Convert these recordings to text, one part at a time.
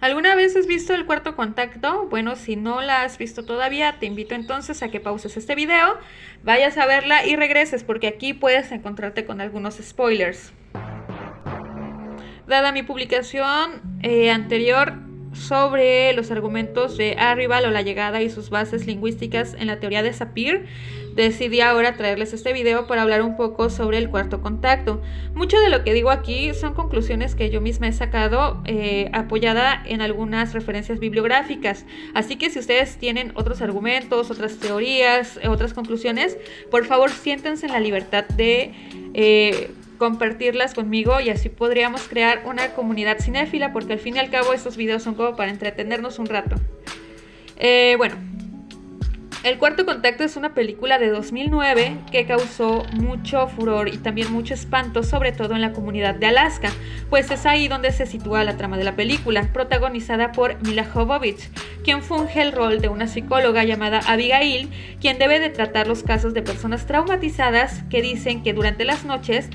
¿Alguna vez has visto El Cuarto Contacto? Bueno, si no la has visto todavía, te invito entonces a que pauses este video, vayas a verla y regreses, porque aquí puedes encontrarte con algunos spoilers. Dada mi publicación anterior sobre los argumentos de Arrival o la llegada y sus bases lingüísticas en la teoría de Sapir, decidí ahora traerles este video para hablar un poco sobre el cuarto contacto. Mucho de lo que digo aquí son conclusiones que yo misma he sacado apoyada en algunas referencias bibliográficas, así que si ustedes tienen otros argumentos, otras teorías, otras conclusiones, por favor siéntense en la libertad de compartirlas conmigo, y así podríamos crear una comunidad cinéfila, porque al fin y al cabo estos videos son como para entretenernos un rato. Bueno, El Cuarto Contacto es una película de 2009 que causó mucho furor y también mucho espanto, sobre todo en la comunidad de Alaska, pues es ahí donde se sitúa la trama de la película, protagonizada por Milla Jovovich, quien funge el rol de una psicóloga llamada Abigail, quien debe de tratar los casos de personas traumatizadas que dicen que durante las noches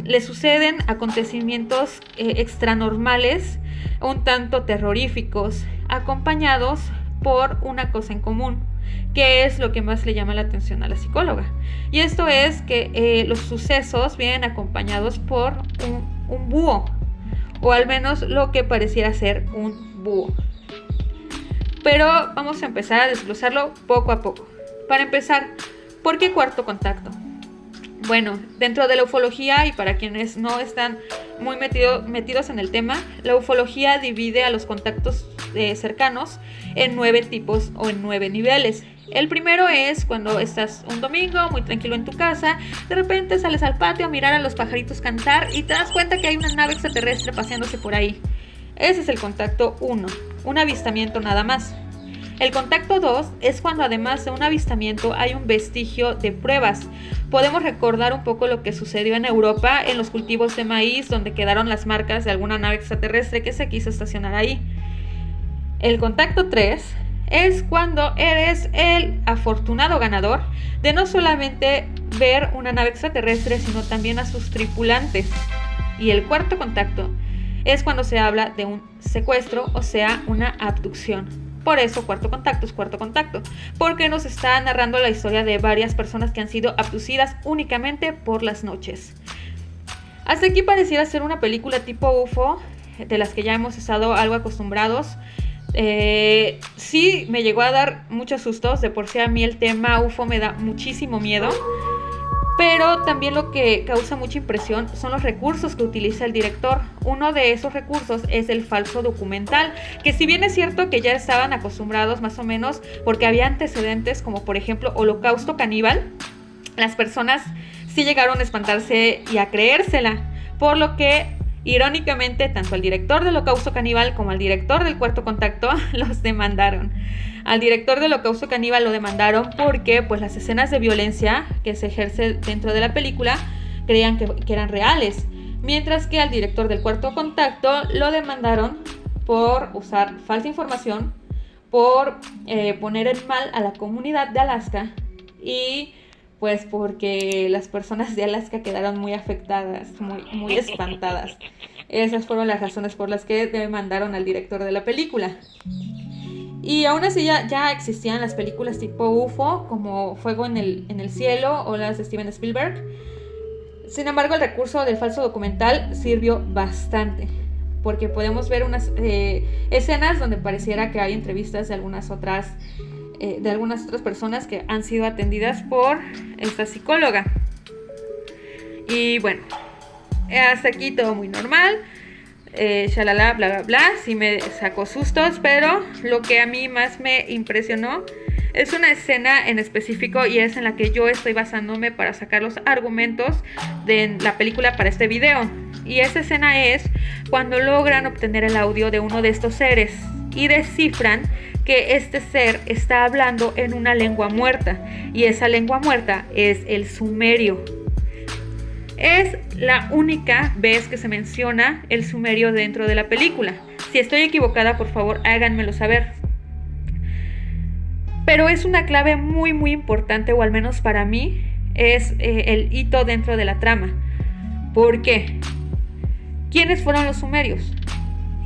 le suceden acontecimientos extranormales, un tanto terroríficos, acompañados por una cosa en común, que es lo que más le llama la atención a la psicóloga. Y esto es que los sucesos vienen acompañados por un búho, o al menos lo que pareciera ser un búho. Pero vamos a empezar a desglosarlo poco a poco. Para empezar, ¿por qué Cuarto Contacto? Bueno, dentro de la ufología, y para quienes no están muy metidos en el tema, la ufología divide a los contactos cercanos en 9 tipos o en 9 niveles. El primero es cuando estás un domingo muy tranquilo en tu casa, de repente sales al patio a mirar a los pajaritos cantar y te das cuenta que hay una nave extraterrestre paseándose por ahí. Ese es el contacto 1, un avistamiento nada más. El contacto 2 es cuando además de un avistamiento hay un vestigio de pruebas. Podemos recordar un poco lo que sucedió en Europa en los cultivos de maíz, donde quedaron las marcas de alguna nave extraterrestre que se quiso estacionar ahí. El contacto 3 es cuando eres el afortunado ganador de no solamente ver una nave extraterrestre, sino también a sus tripulantes. Y el cuarto contacto es cuando se habla de un secuestro, o sea, una abducción. Por eso Cuarto Contacto es Cuarto Contacto, porque nos está narrando la historia de varias personas que han sido abducidas únicamente por las noches. Hasta aquí pareciera ser una película tipo UFO, de las que ya hemos estado algo acostumbrados. Sí me llegó a dar muchos sustos, de por sí a mí el tema UFO me da muchísimo miedo. Pero también lo que causa mucha impresión son los recursos que utiliza el director. Uno de esos recursos es el falso documental, que si bien es cierto que ya estaban acostumbrados más o menos, porque había antecedentes como por ejemplo Holocausto Caníbal, las personas sí llegaron a espantarse y a creérsela, por lo que irónicamente tanto al director de Holocausto Caníbal como al director del Cuarto Contacto los demandaron. Al director de Holocausto Caníbal lo demandaron porque pues las escenas de violencia que se ejerce dentro de la película creían que eran reales, mientras que al director del Cuarto Contacto lo demandaron por usar falsa información, por poner en mal a la comunidad de Alaska, y pues porque las personas de Alaska quedaron muy afectadas, muy espantadas. Esas fueron las razones por las que demandaron al director de la película. Y aún así ya existían las películas tipo UFO, como Fuego en el Cielo o las de Steven Spielberg. Sin embargo, el recurso del falso documental sirvió bastante, porque podemos ver unas escenas donde pareciera que hay entrevistas de algunas otras personas que han sido atendidas por esta psicóloga. Y bueno, hasta aquí todo muy normal. Shalala, bla bla bla, sí me sacó sustos, pero lo que a mí más me impresionó es una escena en específico, y es en la que yo estoy basándome para sacar los argumentos de la película para este video. Y esa escena es cuando logran obtener el audio de uno de estos seres y descifran que este ser está hablando en una lengua muerta, y esa lengua muerta es el sumerio. Es la única vez que se menciona el sumerio dentro de la película. Si estoy equivocada, por favor, háganmelo saber. Pero es una clave muy muy importante, o al menos para mí, es el hito dentro de la trama. ¿Por qué? ¿Quiénes fueron los sumerios?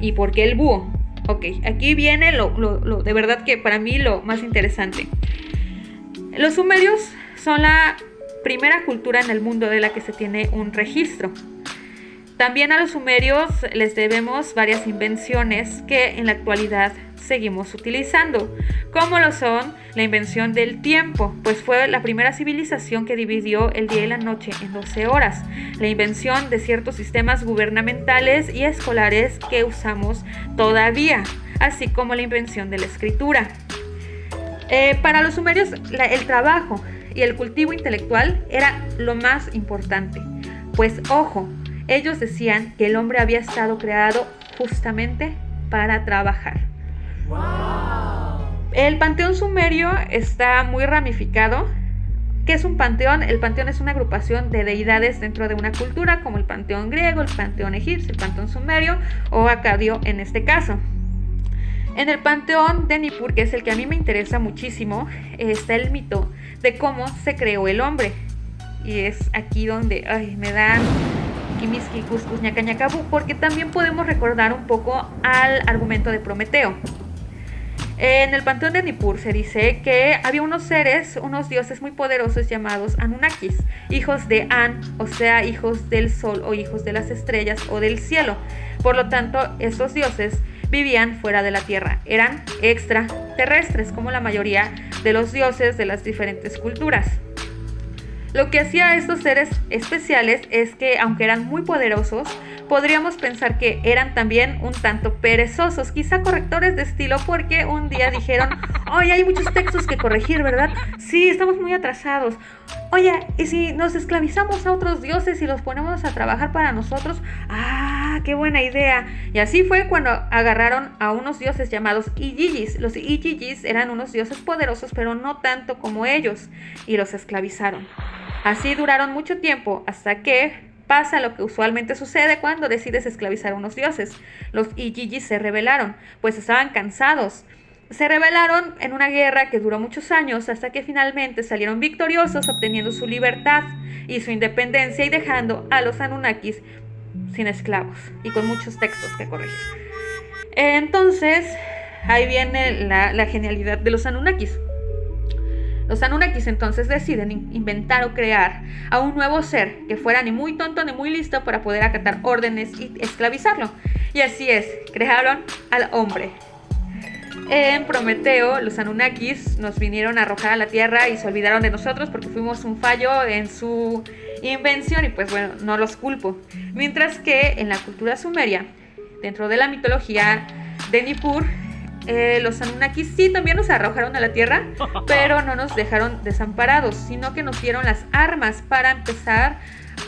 ¿Y por qué el búho? Ok, aquí viene lo de verdad que para mí lo más interesante. Los sumerios son la primera cultura en el mundo de la que se tiene un registro. También a los sumerios les debemos varias invenciones que en la actualidad seguimos utilizando, como lo son la invención del tiempo, pues fue la primera civilización que dividió el día y la noche en 12 horas, la invención de ciertos sistemas gubernamentales y escolares que usamos todavía, así como la invención de la escritura. Para los sumerios el trabajo y el cultivo intelectual era lo más importante, pues ojo, ellos decían que el hombre había estado creado justamente para trabajar. ¡Wow! El panteón sumerio está muy ramificado. ¿Qué es un panteón? El panteón es una agrupación de deidades dentro de una cultura, como el panteón griego, el panteón egipcio, el panteón sumerio o acadio en este caso. En el panteón de Nippur, que es el que a mí me interesa muchísimo, está el mito de cómo se creó el hombre. Y es aquí donde me dan Kimiski Cuscus Ñacañacabú, porque también podemos recordar un poco al argumento de Prometeo. En el panteón de Nippur se dice que había unos seres, unos dioses muy poderosos llamados Anunnakis, hijos de An, o sea, hijos del sol o hijos de las estrellas o del cielo. Por lo tanto, estos dioses vivían fuera de la tierra, eran extraterrestres, como la mayoría de los dioses de las diferentes culturas. Lo que hacía a estos seres especiales es que, aunque eran muy poderosos, podríamos pensar que eran también un tanto perezosos, quizá correctores de estilo, porque un día dijeron: oye, hay muchos textos que corregir, ¿verdad? Sí, estamos muy atrasados. Oye, ¿y si nos esclavizamos a otros dioses y los ponemos a trabajar para nosotros? ¡Ah, qué buena idea! Y así fue cuando agarraron a unos dioses llamados Igigis. Los Igigis eran unos dioses poderosos, pero no tanto como ellos, y los esclavizaron. Así duraron mucho tiempo, hasta que pasa lo que usualmente sucede cuando decides esclavizar a unos dioses. Los Igigis se rebelaron, pues estaban cansados. Se rebelaron en una guerra que duró muchos años, hasta que finalmente salieron victoriosos, obteniendo su libertad y su independencia y dejando a los Anunnakis sin esclavos y con muchos textos que corregir. Entonces, ahí viene la genialidad de los Anunnakis. Los Anunnakis entonces deciden inventar o crear a un nuevo ser que fuera ni muy tonto ni muy listo para poder acatar órdenes y esclavizarlo. Y así es, crearon al hombre. En Prometeo, los Anunnakis nos vinieron a arrojar a la tierra y se olvidaron de nosotros porque fuimos un fallo en su invención y pues bueno, no los culpo. Mientras que en la cultura sumeria, dentro de la mitología de Nippur, los Anunnakis sí también nos arrojaron a la tierra, pero no nos dejaron desamparados, sino que nos dieron las armas para empezar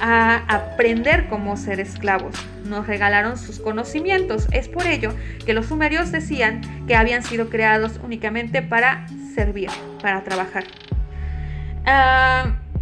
a aprender cómo ser esclavos. Nos regalaron sus conocimientos. Es por ello que los sumerios decían que habían sido creados únicamente para servir, para trabajar.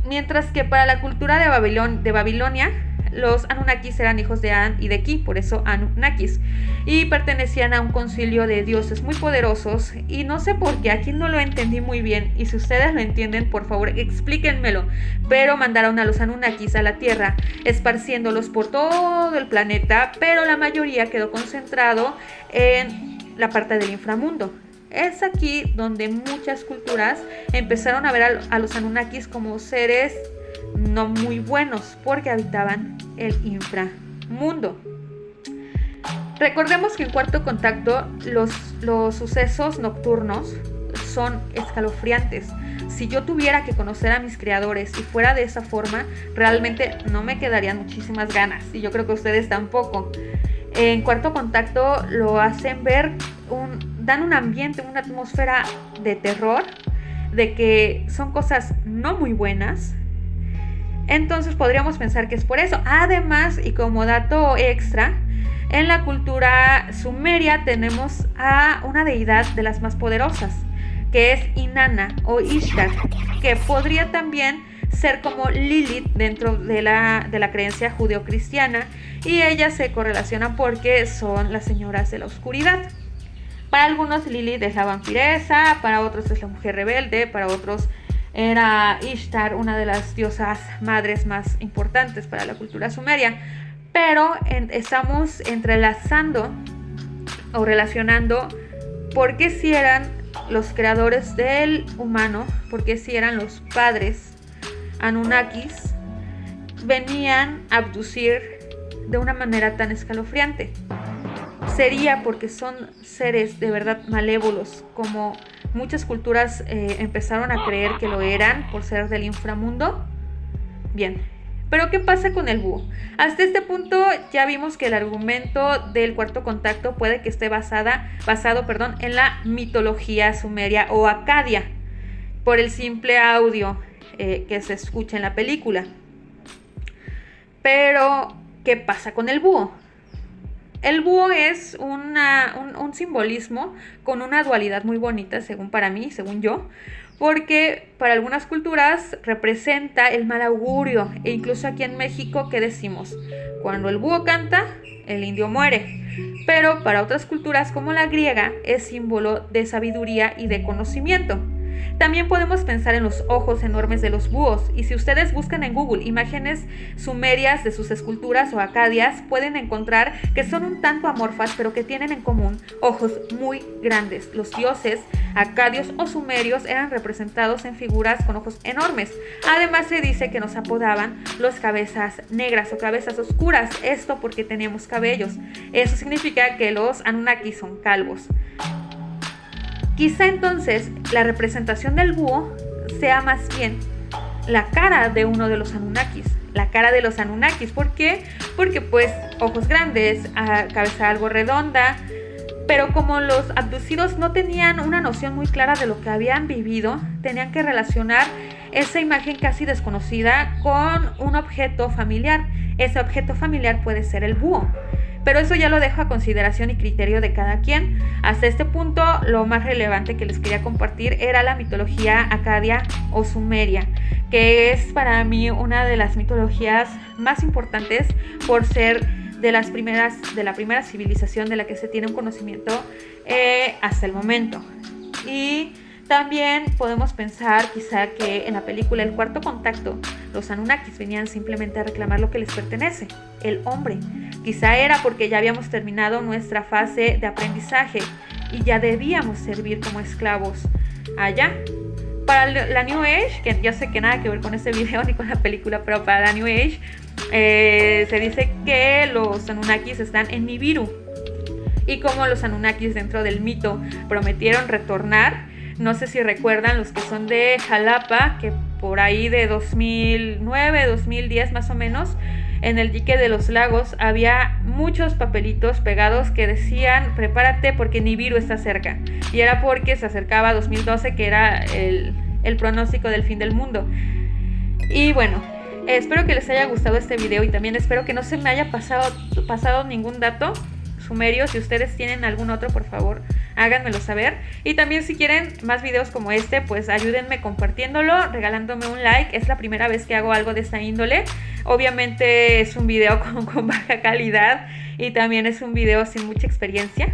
Mientras que para la cultura de Babilonia, los Anunnakis eran hijos de An y de Ki, por eso Anunnakis, y pertenecían a un concilio de dioses muy poderosos. Y no sé por qué, aquí no lo entendí muy bien, y si ustedes lo entienden, por favor explíquenmelo, pero mandaron a los Anunnakis a la tierra, esparciéndolos por todo el planeta, pero la mayoría quedó concentrado en la parte del inframundo. Es aquí donde muchas culturas empezaron a ver a los Anunnakis como seres no muy buenos, porque habitaban el inframundo. Recordemos que en Cuarto Contacto los sucesos nocturnos son escalofriantes. Si yo tuviera que conocer a mis creadores y fuera de esa forma, realmente no me quedarían muchísimas ganas, y yo creo que ustedes tampoco. En Cuarto Contacto lo hacen ver, dan un ambiente, una atmósfera de terror, de que son cosas no muy buenas. Entonces podríamos pensar que es por eso. Además, y como dato extra, en la cultura sumeria tenemos a una deidad de las más poderosas, que es Inanna o Ishtar, que podría también ser como Lilith dentro de la creencia judeocristiana, y ellas se correlacionan porque son las señoras de la oscuridad. Para algunos Lilith es la vampiresa, para otros es la mujer rebelde, para otros era Ishtar, una de las diosas madres más importantes para la cultura sumeria. Pero estamos entrelazando o relacionando por qué si eran los creadores del humano, por qué si eran los padres Anunnakis, venían a abducir de una manera tan escalofriante. ¿Sería porque son seres de verdad malévolos, como muchas culturas empezaron a creer que lo eran por ser del inframundo? Bien, pero ¿qué pasa con el búho? Hasta este punto ya vimos que el argumento del cuarto contacto puede que esté basado en la mitología sumeria o acadia, por el simple audio que se escucha en la película. Pero, ¿qué pasa con el búho? El búho es un simbolismo con una dualidad muy bonita, según para mí, según yo, porque para algunas culturas representa el mal augurio, e incluso aquí en México, ¿qué decimos? Cuando el búho canta, el indio muere. Pero para otras culturas como la griega es símbolo de sabiduría y de conocimiento. También podemos pensar en los ojos enormes de los búhos, y si ustedes buscan en Google imágenes sumerias de sus esculturas o acadias, pueden encontrar que son un tanto amorfas, pero que tienen en común ojos muy grandes. Los dioses acadios o sumerios eran representados en figuras con ojos enormes. Además se dice que nos apodaban los cabezas negras o cabezas oscuras, esto porque teníamos cabellos. Eso significa que los Anunnaki son calvos. Quizá entonces la representación del búho sea más bien la cara de uno de los Anunnakis. La cara de los Anunnakis. ¿Por qué? Porque pues ojos grandes, cabeza algo redonda. Pero como los abducidos no tenían una noción muy clara de lo que habían vivido, tenían que relacionar esa imagen casi desconocida con un objeto familiar. Ese objeto familiar puede ser el búho. Pero eso ya lo dejo a consideración y criterio de cada quien. Hasta este punto, lo más relevante que les quería compartir era la mitología acadia o sumeria, que es para mí una de las mitologías más importantes por ser de la primera civilización de la que se tiene un conocimiento hasta el momento. Y también podemos pensar quizá que en la película El Cuarto Contacto, los Anunnakis venían simplemente a reclamar lo que les pertenece, el hombre. Quizá era porque ya habíamos terminado nuestra fase de aprendizaje y ya debíamos servir como esclavos allá. Para la New Age, que yo sé que nada que ver con este video ni con la película, pero para la New Age se dice que los Anunnakis están en Nibiru. Y como los Anunnakis dentro del mito prometieron retornar, no sé si recuerdan los que son de Jalapa, que por ahí de 2009, 2010 más o menos, en el dique de los lagos había muchos papelitos pegados que decían prepárate porque Nibiru está cerca, y era porque se acercaba 2012, que era el pronóstico del fin del mundo. Y bueno, espero que les haya gustado este video y también espero que no se me haya pasado ningún dato sumerio. Si ustedes tienen algún otro, por favor háganmelo saber, y también si quieren más videos como este, pues ayúdenme compartiéndolo, regalándome un like. Es la primera vez que hago algo de esta índole. Obviamente es un video con baja calidad y también es un video sin mucha experiencia,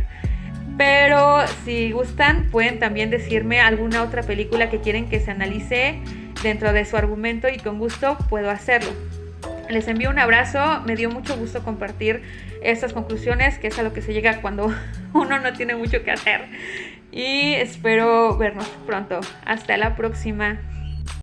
pero si gustan pueden también decirme alguna otra película que quieren que se analice dentro de su argumento y con gusto puedo hacerlo. Les envío un abrazo, me dio mucho gusto compartir estas conclusiones, que es a lo que se llega cuando uno no tiene mucho que hacer. Y espero vernos pronto. Hasta la próxima.